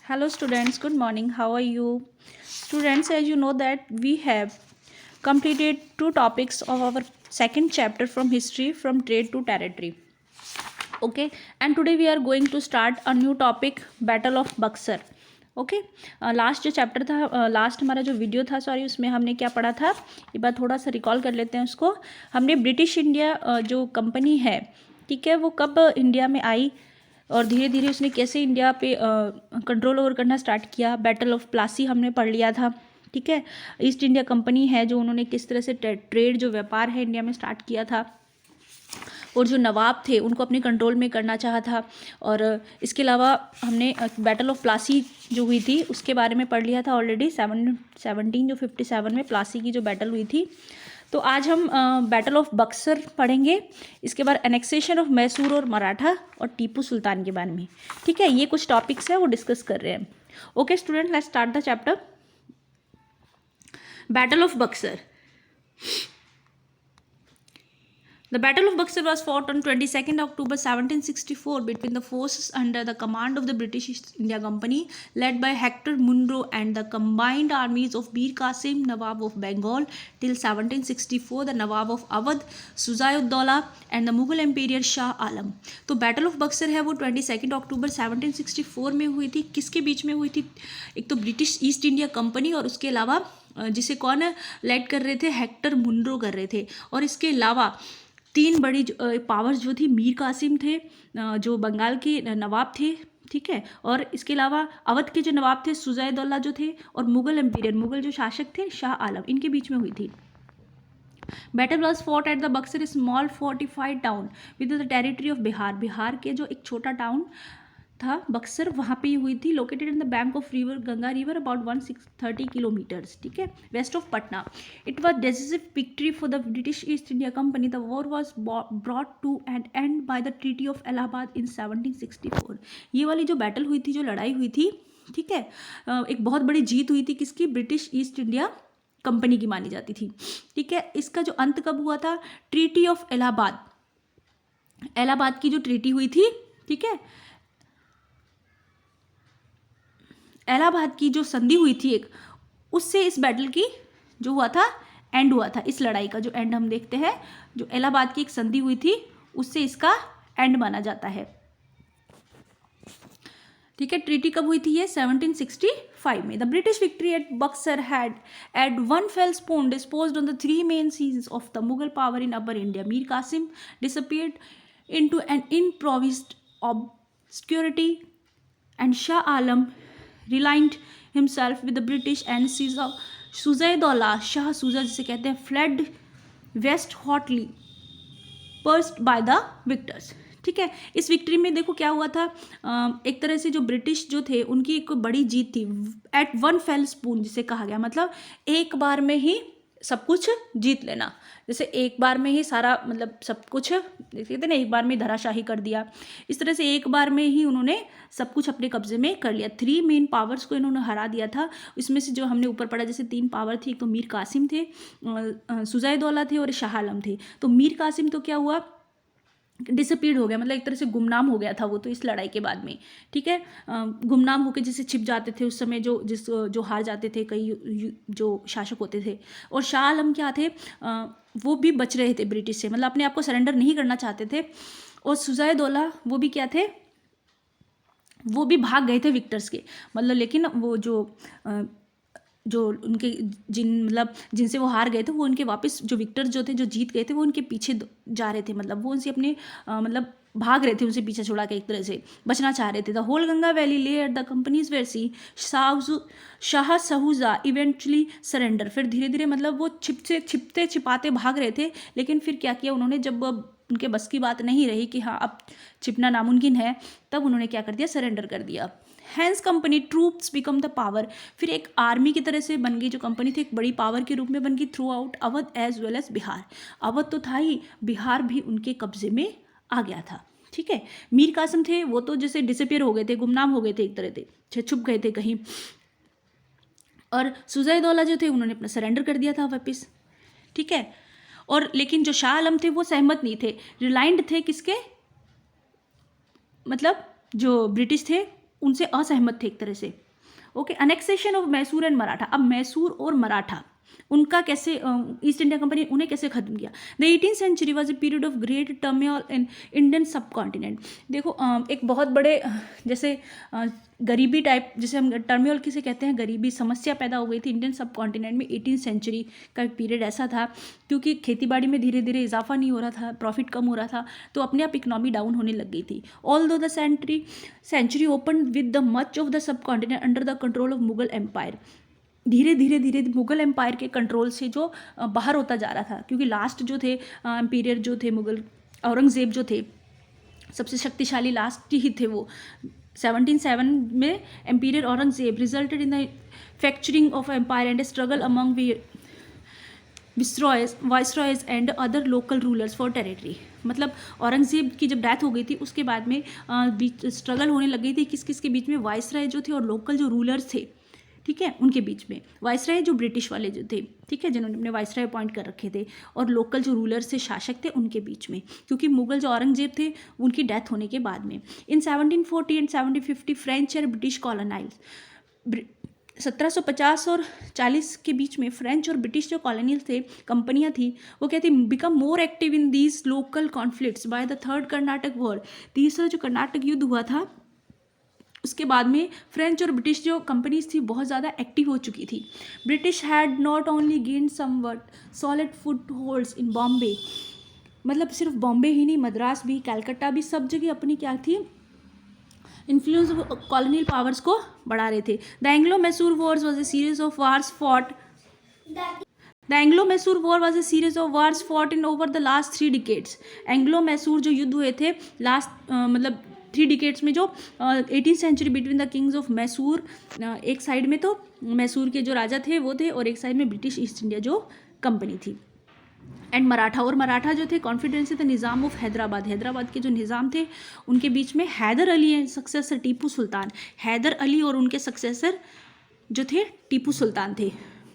Hello students, good morning. How are you? Students, as you know that we have completed two topics of our second chapter from history from trade to territory. Okay, and today we are going to start a new topic, Battle of Buxar. Okay last जो chapter था last हमारा जो video था sorry उसमें हमने क्या पढ़ा था एक बार थोड़ा सा रिकॉल कर लेते हैं उसको। हमने ब्रिटिश इंडिया जो कंपनी है ठीक है वो कब इंडिया में आई और धीरे धीरे उसने कैसे इंडिया पे कंट्रोल ओवर करना स्टार्ट किया। बैटल ऑफ प्लासी हमने पढ़ लिया था ठीक है। ईस्ट इंडिया कंपनी है जो उन्होंने किस तरह से ट्रेड जो व्यापार है इंडिया में स्टार्ट किया था और जो नवाब थे उनको अपने कंट्रोल में करना चाहा था। और इसके अलावा हमने बैटल ऑफ प्लासी जो हुई थी उसके बारे में पढ़ लिया था ऑलरेडी 1757 में प्लासी की जो बैटल हुई थी। तो आज हम बैटल ऑफ बक्सर पढ़ेंगे। इसके बाद एनेक्सेशन ऑफ मैसूर और मराठा और टीपू सुल्तान के बारे में ठीक है। ये कुछ टॉपिक्स है वो डिस्कस कर रहे हैं। Okay student, let's start the chapter. Battle of Buxar. The Battle of Buxar was fought on 22nd October 1764 between the forces under the command of the British East India Company led by Hector Munro and the combined armies of Bir Qasim, Nawab of Bengal till 1764, the Nawab of Awadh, Suzai-ud-Dawla and the Mughal Emperor Shah Alam। तो battle of Buxar है वो 22 अक्टूबर 1764 में हुई थी। किसके बीच में हुई थी? एक तो ब्रिटिश ईस्ट इंडिया कंपनी और उसके अलावा जिसे कौन लेड कर रहे थे, हेक्टर मुनरो कर रहे थे। और इसके अलावा तीन बड़ी पावर्स जो थी, मीर कासिम थे जो बंगाल के नवाब थे ठीक है, और इसके अलावा अवध के जो नवाब थे सुजाइदौल्ला जो थे, और मुगल एम्पीरियर मुगल जो शासक थे शाह आलम, इनके बीच में हुई थी। Battle was fought at the Buxar small fortified town with the territory of Bihar. Bihar के जो एक छोटा टाउन था बक्सर, वहाँ पे हुई थी। Located in the bank of river Ganga river about 130 kilometres ठीक है, west of Patna. It was decisive victory for the British East India company. The war was brought to end and by the treaty of Allahabad in 1764। ये वाली जो battle हुई थी, जो लड़ाई हुई थी ठीक है, एक बहुत बड़ी जीत हुई थी किसकी? ब्रिटिश ईस्ट इंडिया कंपनी की मानी जाती थी ठीक है। इसका जो अंत कब हुआ था? ट्रीटी ऑफ इलाहाबाद, इलाहाबाद की जो ट्रीटी हुई थी ठीक है, इलाहाबाद की जो संधि हुई थी एक, उससे इस बैटल की जो हुआ था एंड हुआ था। इस लड़ाई का जो एंड हम देखते हैं, जो इलाहाबाद की एक संधि हुई थी उससे इसका एंड माना जाता है ठीक है। ट्रीटी कब हुई थी ये? 1765 में। The British victory at Buxar had at one fell swoop disposed on the three main seats of the Mughal power in upper India. Mir Qasim disappeared into an improvised obscurity and Shah Alam reliant himself with the British and Suzai-Dawla, Shah Suza जिसे कहते हैं, fled west hotly pursued by the victors ठीक है। इस victory में देखो क्या हुआ था, एक तरह से जो ब्रिटिश जो थे उनकी एक बड़ी जीत थी। एट वन फेल स्पून जिसे कहा गया, मतलब एक बार में ही सब कुछ जीत लेना, जैसे एक बार में ही सारा मतलब सब कुछ कहते हैं ना, एक बार में धराशाही कर दिया। इस तरह से एक बार में ही उन्होंने सब कुछ अपने कब्जे में कर लिया। थ्री मेन पावर्स को इन्होंने हरा दिया था। इसमें से जो हमने ऊपर पढ़ा जैसे तीन पावर थी, एक तो मीर कासिम थे, सुजाइदौला थे और शाह आलम थे। तो मीर कासिम तो क्या हुआ, डिसअपीयर्ड हो गया, मतलब एक तरह से गुमनाम हो गया था वो तो इस लड़ाई के बाद में ठीक है। गुमनाम होकर जैसे छिप जाते थे उस समय जो हार जाते थे कई जो शासक होते थे। और शाह आलम क्या थे, वो भी बच रहे थे ब्रिटिश से, मतलब अपने आप को सरेंडर नहीं करना चाहते थे। और सुजाइदौला वो भी क्या थे, वो भी भाग गए थे विक्टर्स के, मतलब लेकिन वो जो उनके जिनसे वो हार गए थे वो उनके वापस जो विक्टर्स जो थे जो जीत गए थे वो उनके पीछे जा रहे थे, मतलब वो उनसे अपने मतलब भाग रहे थे, उनसे पीछे छोड़ा के एक तरह से बचना चाह रहे थे। The whole Ganga valley lay at the company's mercy Shah सहूजा इवेंचुअली सरेंडर। फिर धीरे धीरे मतलब वो छिपते छिपाते भाग रहे थे, लेकिन फिर क्या किया उन्होंने, जब उनके बस की बात नहीं रही कि हाँ अब छिपना नामुमकिन है, तब उन्होंने क्या कर दिया, सरेंडर कर दिया। Hence company troops become the power. फिर एक आर्मी की तरह से बन गई, जो कंपनी थी एक बड़ी पावर के रूप में बन गई throughout Awadh as well as Bihar. Awadh तो था ही, बिहार भी उनके कब्जे में आ गया था ठीक है। मीर कासिम थे वो तो जैसे डिसअपियर हो गए थे, गुमनाम हो गए थे, एक तरह से छुप गए थे कहीं। और सुजाइदौला जो थे उन्होंने अपना सरेंडर कर दिया था वापस ठीक है। और लेकिन जो शाह आलम थे वो सहमत नहीं थे, रिलायंट थे किसके, मतलब जो ब्रिटिश थे उनसे असहमत थे एक तरह से। Okay, annexation of Mysore and Maratha. अब मैसूर और मराठा उनका कैसे ईस्ट इंडिया कंपनी उन्हें कैसे खत्म किया। The 18th century was a period of great turmoil in Indian subcontinent. देखो एक बहुत बड़े जैसे गरीबी टाइप, जैसे हम टर्मोइल किसे कहते हैं, गरीबी समस्या पैदा हो गई थी इंडियन सब कॉन्टिनेंट में। 18th सेंचुरी का एक पीरियड ऐसा था क्योंकि खेतीबाड़ी में धीरे धीरे इजाफा नहीं हो रहा था, प्रॉफिट कम हो रहा था, तो अपने आप इकोनॉमी डाउन होने लग गई थी। Although the century open with the much of the subcontinent under the control of Mughal empire. धीरे धीरे धीरे मुगल एम्पायर के कंट्रोल से जो बाहर होता जा रहा था, क्योंकि लास्ट जो थे एम्पीरियर जो थे मुगल, औरंगजेब जो थे सबसे शक्तिशाली लास्ट ही थे वो। 1707 में emperor Aurangzeb resulted in the fracturing of empire and struggle among viceroys and other local rulers for territory. मतलब औरंगजेब की जब डेथ हो गई थी उसके बाद में स्ट्रगल होने लग गई थी किस किस के बीच में, वाइसरॉय जो थे और लोकल जो रूलर्स थे, ठीक है, उनके बीच में। वाइसराय जो ब्रिटिश वाले जो थे, ठीक है, जिन्होंने अपने वाइसराय अपॉइंट कर रखे थे, और लोकल जो रूलर्स थे, शासक थे, उनके बीच में, क्योंकि मुगल जो औरंगजेब थे उनकी डेथ होने के बाद में। इन 1740 एंड 1750 फ्रेंच और ब्रिटिश कॉलोनाइल्स, 1750 और 40 के बीच में फ्रेंच और ब्रिटिश जो कॉलोनियल थे, कंपनियां थी, वो कहती become more active in these local conflicts by the third Karnataka war. तीसरा जो कर्नाटक युद्ध हुआ था उसके बाद में फ्रेंच और ब्रिटिश जो कंपनीज थी बहुत ज़्यादा एक्टिव हो चुकी थी। British had not only gain somewhat solid footholds in Bombay, मतलब सिर्फ बॉम्बे ही नहीं, मद्रास भी, कलकत्ता भी, सब जगह अपनी क्या थी, इन्फ्लुएंस कॉलोनियल पावर्स को बढ़ा रहे थे। The Anglo Mysore Wars was a series of wars fought the Anglo Mysore war was a series of wars fought in over the last 3 decades. Anglo Mysore जो युद्ध हुए थे लास्ट मतलब 3 डिकेड्स में, जो 18th century between the kings of Mysore, एक side में तो मैसूर के जो राजा थे वो थे, और एक साइड में ब्रिटिश ईस्ट इंडिया जो कंपनी थी, एंड मराठा। और मराठा जो थे कॉन्फिडेंस थे निज़ाम ऑफ हैदराबाद, हैदराबाद के जो निज़ाम थे उनके बीच में हैदर अली है सक्सेसर टीपू सुल्तान। हैदर अली और उनके सक्सेसर जो थे टीपू सुल्तान थे,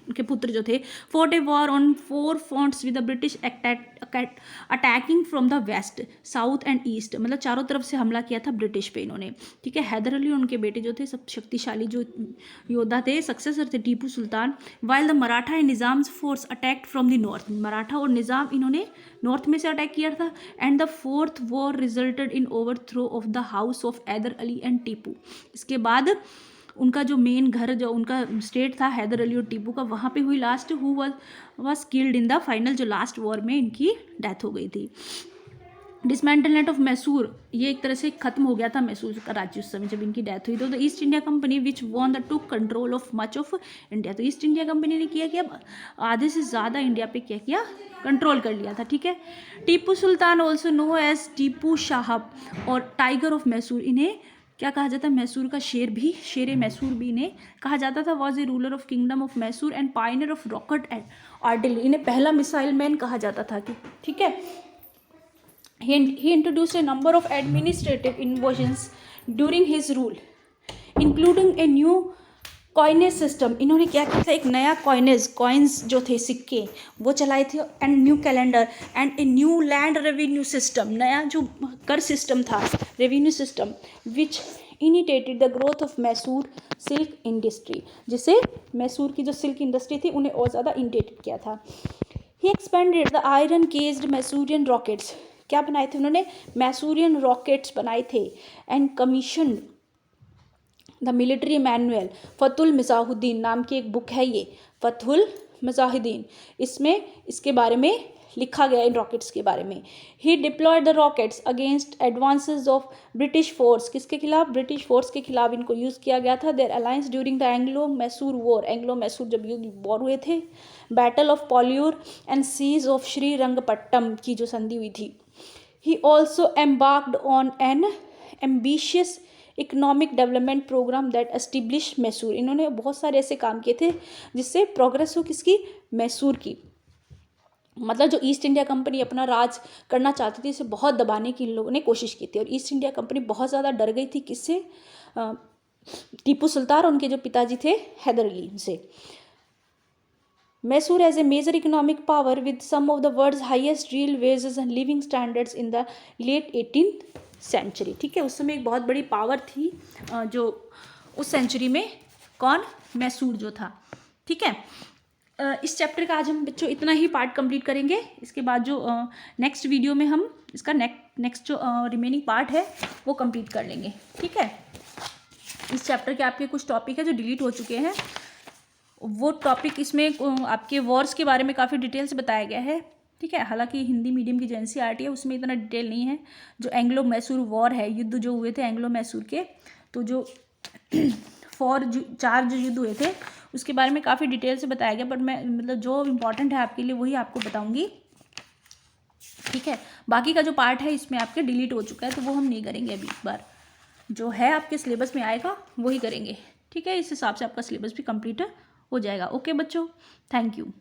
उनके पुत्र जो थे। Fought a war on 4 fronts with the British attacking from the west, south and east, मतलब चारों तरफ से हमला किया था ब्रिटिश पे इन्होंने, ठीक है। हैदर अली और उनके बेटे जो थे सब शक्तिशाली जो योद्धा थे, सक्सेसर थे Tipu Sultan. While the Maratha and Nizams force attacked from the north, Maratha और निज़ाम इन्होंने नॉर्थ में से अटैक किया था। And the 4th war resulted in overthrow of the house of Hyder Ali and Tipu. इसके बाद उनका जो मेन घर जो उनका स्टेट था हैदर अली और टीपू का, वहाँ पे हुई last, who was killed in the final, जो लास्ट वॉर में इनकी डेथ हो गई थी। डिसमेंटलमेंट ऑफ मैसूर, ये एक तरह से खत्म हो गया था मैसूर का राज्य उस समय जब इनकी डेथ हुई। तो the east India company which won the took control of much of India, तो ईस्ट इंडिया कंपनी ने किया कि अब आधे से ज़्यादा इंडिया पे क्या किया, कंट्रोल कर लिया था, ठीक है। Tipu Sultan also no as Tipu साहब और टाइगर ऑफ मैसूर, इन्हें क्या कहा जाता है, मैसूर का शेर भी, शेर मैसूर भी इन्हें कहा जाता था। Was a ruler of kingdom of Mysore and Pioneer of rocket and artillery, इन्हें पहला मिसाइल मैन कहा जाता था कि, ठीक है। He introduced a number of administrative innovations during his rule including a new coinage system, इन्होंने क्या किया था, एक नया कॉइन्स जो थे सिक्के वो चलाए थे, and new calendar and a new land revenue system, नया जो कर सिस्टम था, revenue system, which initiated the growth of Mysore silk industry, जिससे मैसूर की जो सिल्क इंडस्ट्री थी उन्हें और ज़्यादा इनिटेट किया था। He expanded the iron cased Mysorean rockets, क्या बनाए थे उन्होंने, मैसूरियन रॉकेट्स बनाए थे, and commission the military manual, Fathul Mujahidin नाम की एक बुक है ये, फतुल मिजाहुद्दीन, इसमें इसके बारे में लिखा गया इन रॉकेट्स के बारे में। He deployed the rockets against advances of British force, किसके खिलाफ, ब्रिटिश फोर्स के खिलाफ इनको यूज़ किया गया था। Their alliance during the Anglo Mysore war, Anglo Mysore जब युद्ध वॉर हुए थे, battle of Pollilur and siege of Srirangapatnam की जो संधि हुई थी। He also embarked on an ambitious economic development programme that establish Mysore, इन्होंने बहुत सारे ऐसे काम किए थे जिससे प्रोग्रेस हो किसकी, मैसूर की। मतलब जो ईस्ट इंडिया कंपनी अपना राज करना चाहती थी, इसे बहुत दबाने की इन लोगों ने कोशिश की थी, और ईस्ट इंडिया कंपनी बहुत ज़्यादा डर गई थी किससे, टीपू सुल्तान और उनके जो पिताजी थे हैदर अली से। Mysore as a major economic power with some of the world's highest real wages and living standards in the late 18th century. ठीक है, उस समय एक बहुत बड़ी पावर थी जो उस सेंचुरी में, कौन, मैसूर जो था। ठीक है, इस चैप्टर का आज हम बच्चों इतना ही पार्ट कंप्लीट करेंगे। इसके बाद जो नेक्स्ट वीडियो में हम इसका नेक्स्ट जो रिमेनिंग पार्ट है वो कंप्लीट कर लेंगे। ठीक है, इस चैप्टर के आपके कुछ टॉपिक है जो डिलीट हो चुके हैं, वो टॉपिक इसमें आपके वॉर्स के बारे में काफ़ी डिटेल से बताया गया है। ठीक है, हालांकि हिंदी मीडियम की जो एनसीईआरटी है उसमें इतना डिटेल नहीं है। जो एंग्लो मैसूर वॉर है, युद्ध जो हुए थे एंग्लो मैसूर के, तो जो 4 जो युद्ध हुए थे उसके बारे में काफ़ी डिटेल से बताया गया, बट मैं मतलब जो इम्पोर्टेंट है आपके लिए वही आपको बताऊंगी। ठीक है, बाकी का जो पार्ट है इसमें आपके डिलीट हो चुका है, तो वो हम नहीं करेंगे अभी। इस बार जो है आपके सिलेबस में आएगा वही करेंगे। ठीक है, इस हिसाब से आपका सिलेबस भी कंप्लीट हो जाएगा। ओके बच्चों, थैंक यू।